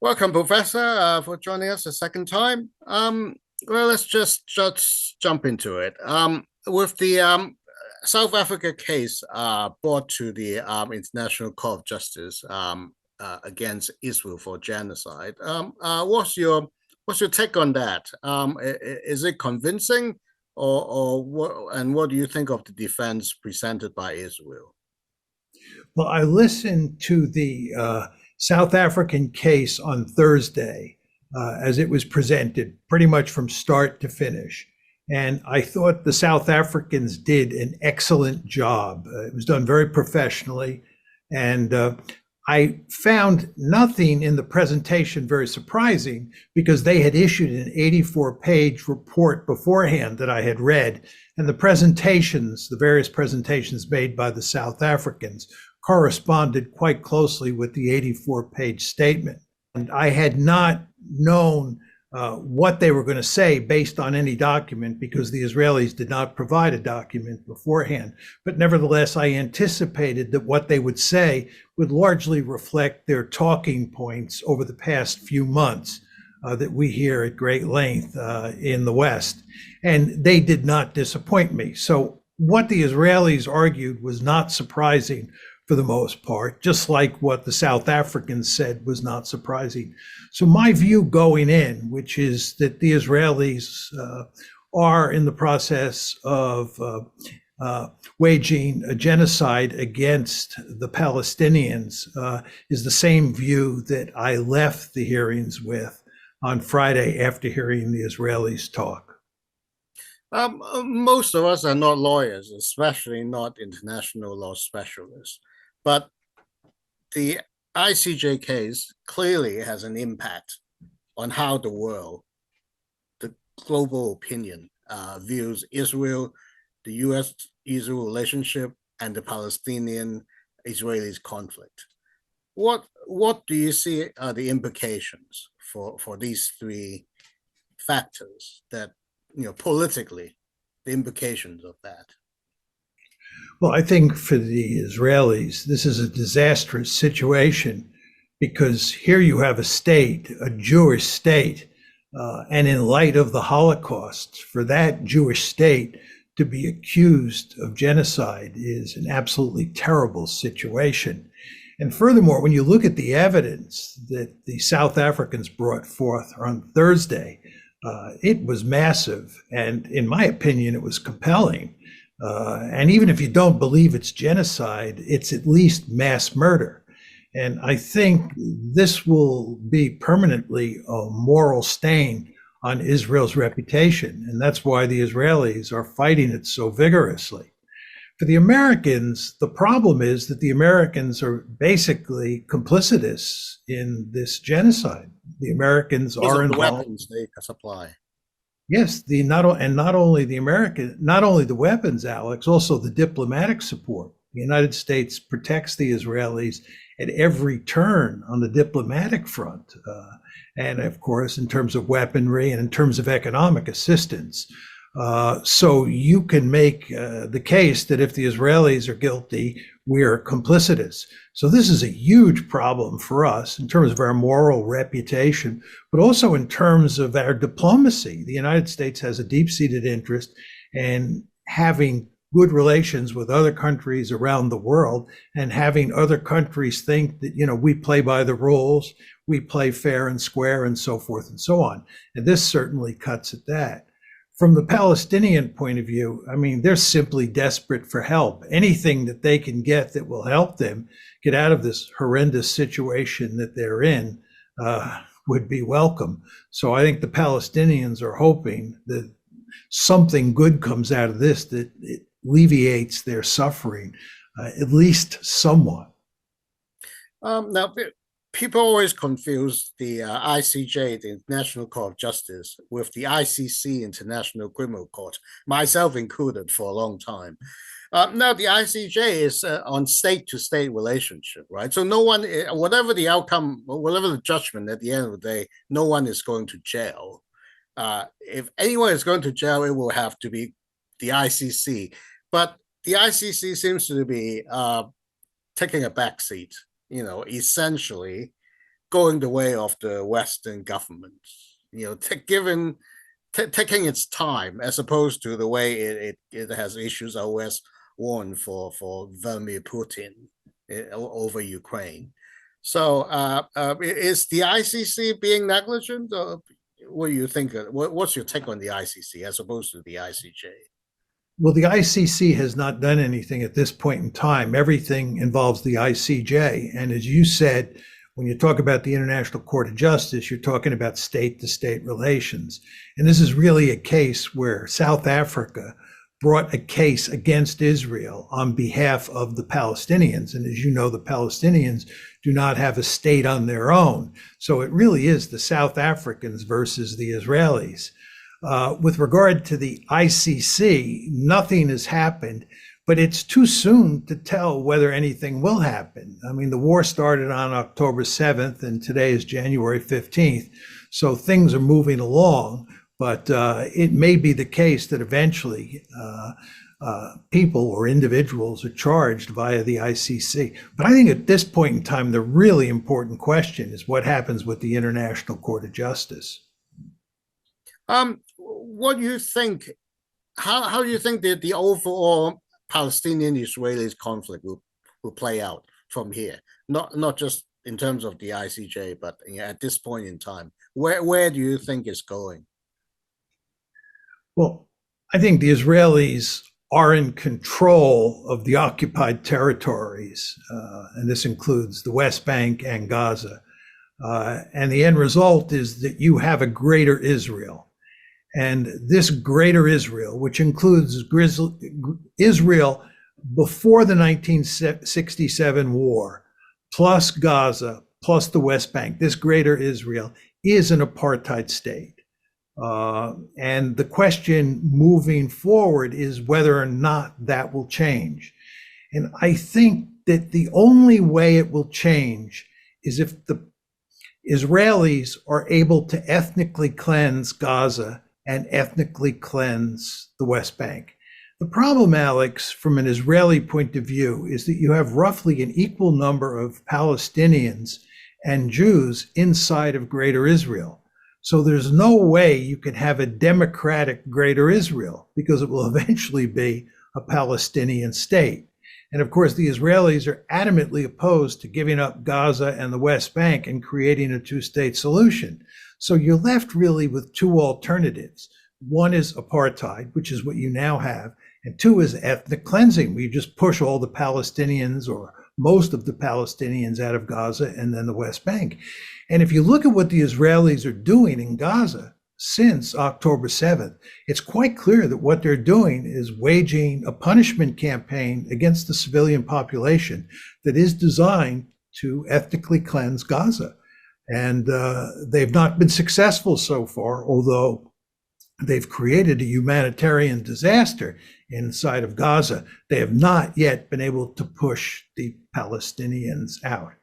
Welcome, Professor, for joining us a second time. Well, let's just jump into it. With the South Africa case brought to the International Court of Justice against Israel for genocide, what's your take on that? Is it convincing, or what? And what do you think of the defense presented by Israel? Well, I listened to the South African case on Thursday as it was presented, pretty much from start to finish. And I thought the South Africans did an excellent job. It was done very professionally. And I found nothing in the presentation very surprising because they had issued an 84-page report beforehand that I had read. And the various presentations made by the South Africans corresponded quite closely with the 84-page statement. And I had not known what they were going to say based on any document because the Israelis did not provide a document beforehand. But nevertheless, I anticipated that what they would say would largely reflect their talking points over the past few months that we hear at great length in the West. And they did not disappoint me. So what the Israelis argued was not surprising for the most part, just like what the South Africans said was not surprising. So my view going in, which is that the Israelis are in the process of waging a genocide against the Palestinians, is the same view that I left the hearings with on Friday after hearing the Israelis talk. Most of us are not lawyers, especially not international law specialists. But the ICJ case clearly has an impact on how the world, the global opinion, views Israel, the US-Israel relationship, and the Palestinian-Israeli conflict. What do you see are the implications for these three factors that, politically, the implications of that? Well, I think for the Israelis, this is a disastrous situation because here you have a state, a Jewish state, and in light of the Holocaust, for that Jewish state to be accused of genocide is an absolutely terrible situation. And furthermore, when you look at the evidence that the South Africans brought forth on Thursday, it was massive. And in my opinion, it was compelling. And even if you don't believe it's genocide, it's at least mass murder. And I think this will be permanently a moral stain on Israel's reputation. And that's why the Israelis are fighting it so vigorously. For the Americans, the problem is that the Americans are basically complicitous in this genocide. The Americans Because are of the involved. weapons they supply. Yes, not only the weapons, Alex, also the diplomatic support. The United States protects the Israelis at every turn on the diplomatic front, and of course, in terms of weaponry and in terms of economic assistance. So you can make the case that if the Israelis are guilty, we are complicitous. So this is a huge problem for us in terms of our moral reputation, but also in terms of our diplomacy. The United States has a deep-seated interest in having good relations with other countries around the world and having other countries think that, we play by the rules, we play fair and square and so forth and so on. And this certainly cuts at that. From the Palestinian point of view, I mean, they're simply desperate for help. Anything that they can get that will help them get out of this horrendous situation that they're in would be welcome. So I think the Palestinians are hoping that something good comes out of this, that it alleviates their suffering, at least somewhat. Now, people always confuse the ICJ, the International Court of Justice, with the ICC, International Criminal Court, myself included, for a long time. Now, the ICJ is on state-to-state relationship, right? So no one, whatever the outcome, whatever the judgment at the end of the day, no one is going to jail. If anyone is going to jail, it will have to be the ICC. But the ICC seems to be taking a backseat, essentially going the way of the Western government, taking its time as opposed to the way it has issues always warned for Vladimir Putin over Ukraine. So is the ICC being negligent? Or what do you think? What's your take on the ICC as opposed to the ICJ? Well, the ICC has not done anything at this point in time. Everything involves the ICJ. And as you said, when you talk about the International Court of Justice, you're talking about state-to-state relations. And this is really a case where South Africa brought a case against Israel on behalf of the Palestinians. And as you know, the Palestinians do not have a state on their own. So it really is the South Africans versus the Israelis. With regard to the ICC, nothing has happened, but it's too soon to tell whether anything will happen. I mean, the war started on October 7th, and today is January 15th, so things are moving along, but it may be the case that eventually people or individuals are charged via the ICC. But I think at this point in time, the really important question is what happens with the International Court of Justice. What do you think? How do you think that the overall Palestinian-Israeli conflict will play out from here? Not just in terms of the ICJ, but at this point in time, where do you think it's going? Well, I think the Israelis are in control of the occupied territories, and this includes the West Bank and Gaza. And the end result is that you have a greater Israel. And this greater Israel, which includes Israel before the 1967 war, plus Gaza, plus the West Bank, this greater Israel is an apartheid state. And the question moving forward is whether or not that will change. And I think that the only way it will change is if the Israelis are able to ethnically cleanse Gaza and ethnically cleanse the West Bank. The problem, Alex, from an Israeli point of view, is that you have roughly an equal number of Palestinians and Jews inside of Greater Israel. So there's no way you can have a democratic Greater Israel because it will eventually be a Palestinian state. And of course, the Israelis are adamantly opposed to giving up Gaza and the West Bank and creating a two-state solution. So you're left really with two alternatives. One is apartheid, which is what you now have, and two is ethnic cleansing, where you just push all the Palestinians or most of the Palestinians out of Gaza and then the West Bank. And if you look at what the Israelis are doing in Gaza since October 7th, it's quite clear that what they're doing is waging a punishment campaign against the civilian population that is designed to ethnically cleanse Gaza. And they've not been successful so far, although they've created a humanitarian disaster inside of Gaza. They have not yet been able to push the Palestinians out.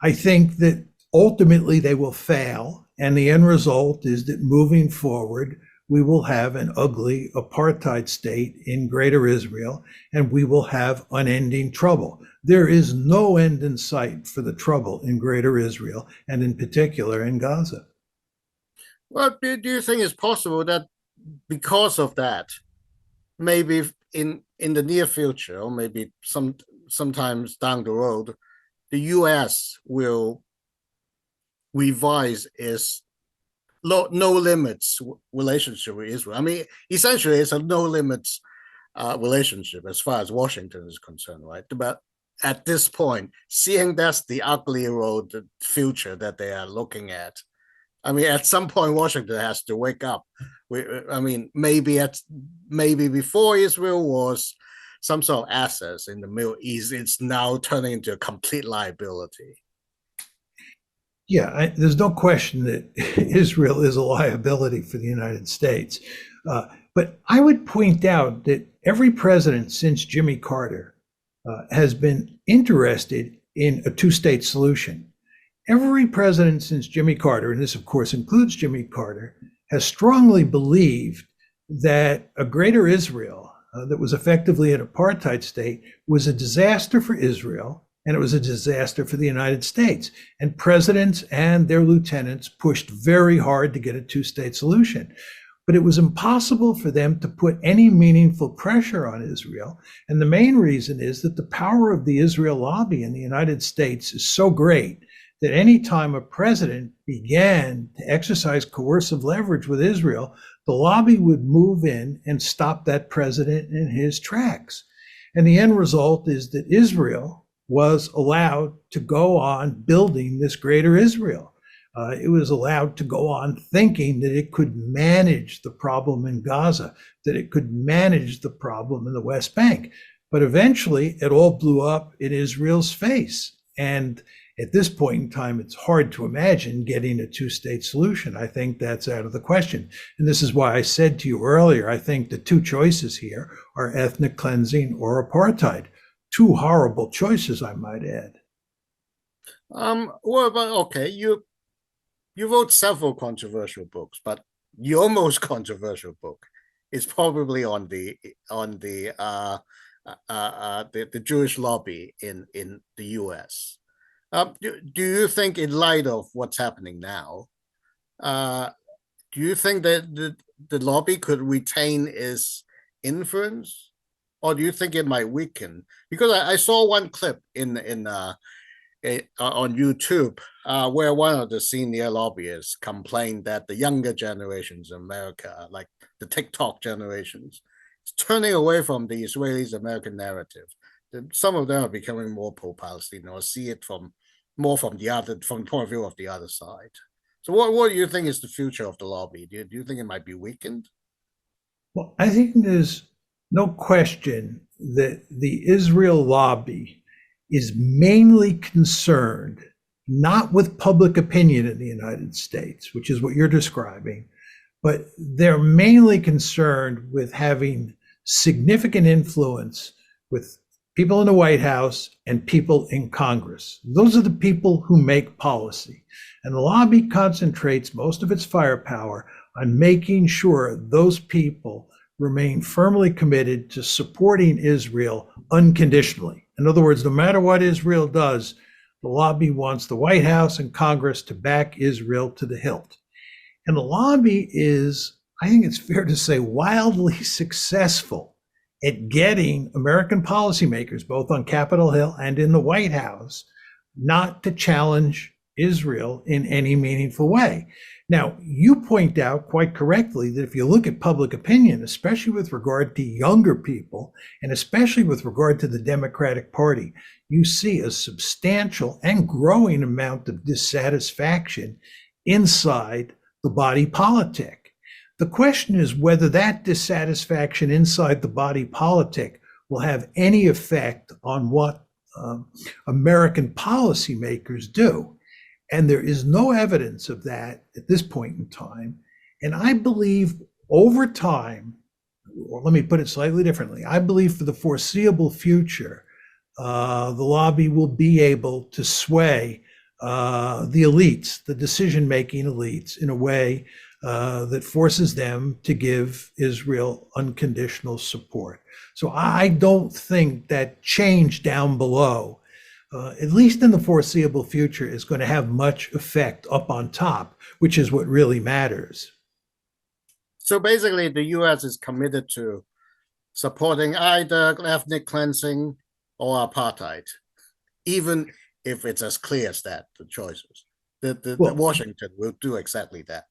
I think that ultimately they will fail, and the end result is that moving forward, we will have an ugly apartheid state in Greater Israel, and we will have unending trouble. There is no end in sight for the trouble in Greater Israel, and in particular in Gaza. Well, do you think it's possible that because of that, maybe in the near future, or maybe sometimes down the road, the U.S. will revise its no limits relationship with Israel? I mean, essentially, it's a no limits relationship as far as Washington is concerned, right? But at this point, seeing that's the ugly road, the future that they are looking at, I mean, at some point, Washington has to wake up. I mean, maybe before Israel was some sort of assets in the Middle East, it's now turning into a complete liability. Yeah, there's no question that Israel is a liability for the United States. But I would point out that every president since Jimmy Carter has been interested in a two-state solution. Every president since Jimmy Carter, and this of course includes Jimmy Carter, has strongly believed that a greater Israel that was effectively an apartheid state was a disaster for Israel and it was a disaster for the United States. And presidents and their lieutenants pushed very hard to get a two-state solution. But it was impossible for them to put any meaningful pressure on Israel. And the main reason is that the power of the Israel lobby in the United States is so great that any time a president began to exercise coercive leverage with Israel, the lobby would move in and stop that president in his tracks. And the end result is that Israel was allowed to go on building this greater Israel. It was allowed to go on thinking that it could manage the problem in Gaza, that it could manage the problem in the West Bank. But eventually, it all blew up in Israel's face. And at this point in time, it's hard to imagine getting a two-state solution. I think that's out of the question. And this is why I said to you earlier, I think the two choices here are ethnic cleansing or apartheid. Two horrible choices, I might add. Well, but okay, you wrote several controversial books, but your most controversial book is probably on the Jewish lobby in the U.S. Do you think, in light of what's happening now, do you think that the lobby could retain its influence, or do you think it might weaken? Because I saw one clip on YouTube where one of the senior lobbyists complained that the younger generations in America, like the TikTok generations, is turning away from the Israelis-American narrative. Some of them are becoming more pro-Palestinian, or see it from the point of view of the other side. So what do you think is the future of the lobby? Do you think it might be weakened? Well, I think there's no question that the Israel lobby is mainly concerned not with public opinion in the United States, which is what you're describing, but they're mainly concerned with having significant influence with people in the White House and people in Congress. Those are the people who make policy. And the lobby concentrates most of its firepower on making sure those people remain firmly committed to supporting Israel unconditionally. In other words, no matter what Israel does, the lobby wants the White House and Congress to back Israel to the hilt. And the lobby is, I think it's fair to say, wildly successful at getting American policymakers, both on Capitol Hill and in the White House, not to challenge Israel in any meaningful way. Now, you point out quite correctly that if you look at public opinion, especially with regard to younger people, and especially with regard to the Democratic Party, you see a substantial and growing amount of dissatisfaction inside the body politic. The question is whether that dissatisfaction inside the body politic will have any effect on what American policymakers do. And there is no evidence of that at this point in time. And I believe over time, or let me put it slightly differently, I believe for the foreseeable future, the lobby will be able to sway the elites, the decision-making elites, in a way that forces them to give Israel unconditional support. So I don't think that change down below, at least in the foreseeable future, is going to have much effect up on top, which is what really matters. So basically, the U.S. is committed to supporting either ethnic cleansing or apartheid, even if it's as clear as that, the choices. The Washington will do exactly that.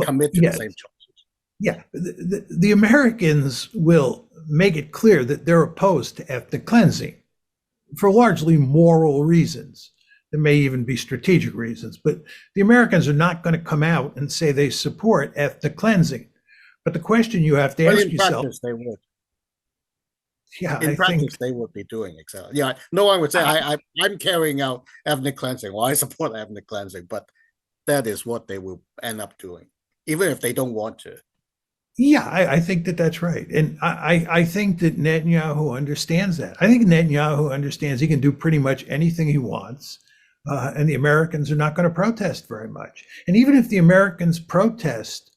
Commit to the same choices. Yeah, the Americans will make it clear that they're opposed to ethnic cleansing for largely moral reasons. There may even be strategic reasons, but the Americans are not going to come out and say they support ethnic cleansing. But the question you have to ask yourself— practice, they would. Yeah, in practice, they would be doing exactly. Yeah, no one would say, I'm carrying out ethnic cleansing, or I support ethnic cleansing, but that is what they will end up doing, even if they don't want to. Yeah, I think that that's right. And I think that Netanyahu understands that. I think Netanyahu understands he can do pretty much anything he wants, and the Americans are not going to protest very much. And even if the Americans protest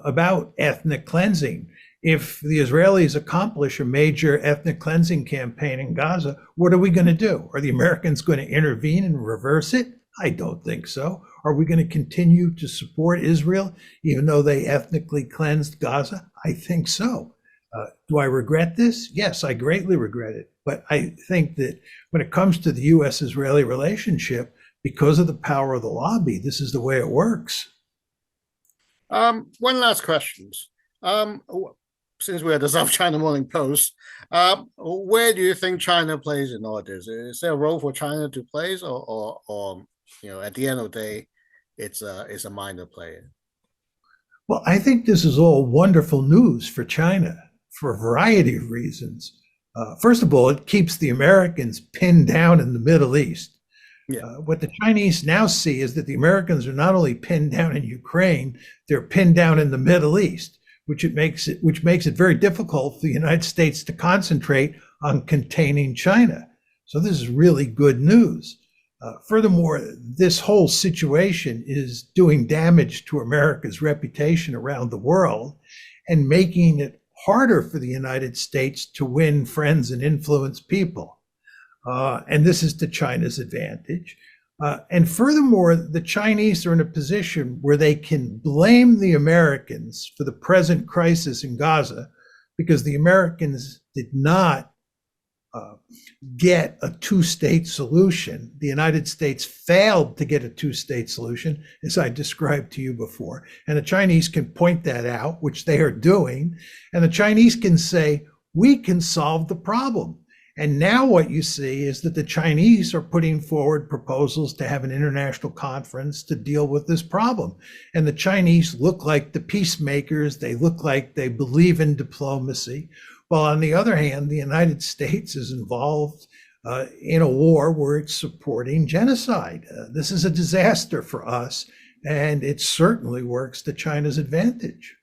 about ethnic cleansing, If the Israelis accomplish a major ethnic cleansing campaign in Gaza, what are we going to do? Are the Americans going to intervene and reverse it? I don't think so. Are we going to continue to support Israel even though they ethnically cleansed Gaza? I think so. Do I regret this? Yes, I greatly regret it. But I think that when it comes to the U.S. Israeli relationship, because of the power of the lobby, this is the way it works. One last question. Um, since we're at the South China Morning Post, where do you think China plays in all this? Is there a role for China to play, or at the end of the day, it's a minor player? Well, I think this is all wonderful news for China for a variety of reasons. First of all, it keeps the Americans pinned down in the Middle East. Yeah. What the Chinese now see is that the Americans are not only pinned down in Ukraine, they're pinned down in the Middle East, which makes it very difficult for the United States to concentrate on containing China. So this is really good news. Furthermore, this whole situation is doing damage to America's reputation around the world and making it harder for the United States to win friends and influence people. And this is to China's advantage. And furthermore, the Chinese are in a position where they can blame the Americans for the present crisis in Gaza because the Americans did not get a two-state solution. The United States failed to get a two-state solution, as I described to you before. And the Chinese can point that out, which they are doing. And the Chinese can say, we can solve the problem. And now what you see is that the Chinese are putting forward proposals to have an international conference to deal with this problem. And the Chinese look like the peacemakers. They look like they believe in diplomacy. While on the other hand, the United States is involved in a war where it's supporting genocide. This is a disaster for us, and it certainly works to China's advantage.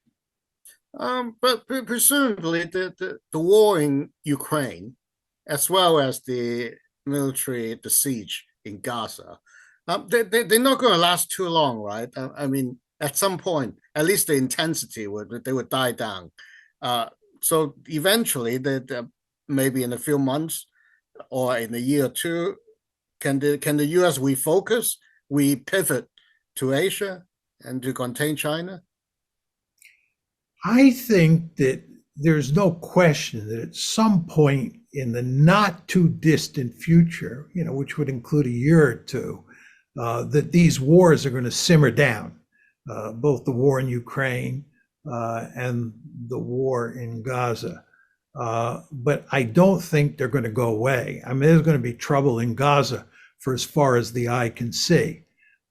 But presumably the war in Ukraine, as well as the siege in Gaza, they're not going to last too long, right? I mean, at some point, at least the intensity they would die down. So eventually, maybe in a few months or in a year or two, can the U.S. refocus, we pivot to Asia and to contain China? I think that there's no question that at some point in the not too distant future, which would include a year or two, that these wars are going to simmer down, both the war in Ukraine and the war in Gaza. But I don't think they're going to go away. I mean, there's going to be trouble in Gaza for as far as the eye can see.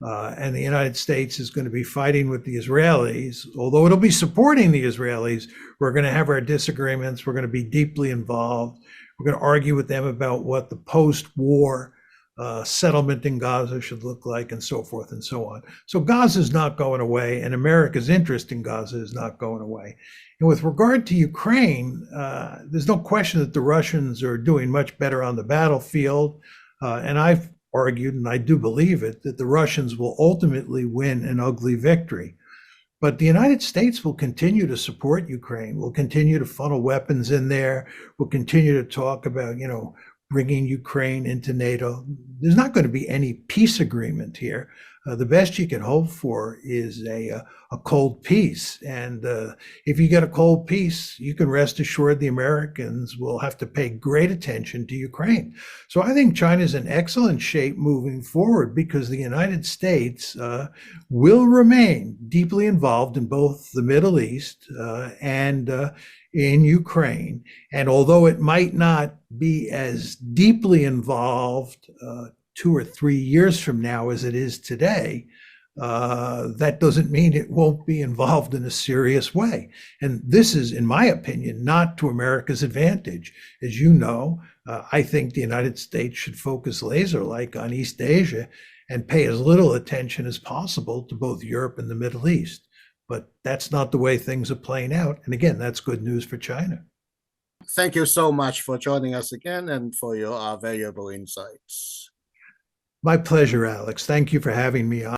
And the United States is going to be fighting with the Israelis, although it'll be supporting the Israelis. We're going to have our disagreements. We're going to be deeply involved. We're going to argue with them about what the post-war settlement in Gaza should look like, and so forth and so on. So Gaza is not going away, and America's interest in Gaza is not going away. And with regard to Ukraine, there's no question that the Russians are doing much better on the battlefield. And I've argued, and I do believe it, that the Russians will ultimately win an ugly victory. But the United States will continue to support Ukraine. We'll continue to funnel weapons in there. We'll continue to talk about, bringing Ukraine into NATO. There's not going to be any peace agreement here. The best you can hope for is a cold peace. And if you get a cold peace, you can rest assured the Americans will have to pay great attention to Ukraine. So I think China's in excellent shape moving forward because the United States will remain deeply involved in both the Middle East and in Ukraine. And although it might not be as deeply involved 2 or 3 years from now as it is today, that doesn't mean it won't be involved in a serious way. And this is, in my opinion, not to America's advantage. As you know, I think the United States should focus laser-like on East Asia and pay as little attention as possible to both Europe and the Middle East. But that's not the way things are playing out. And again, that's good news for China. Thank you so much for joining us again and for your valuable insights. My pleasure, Alex. Thank you for having me on.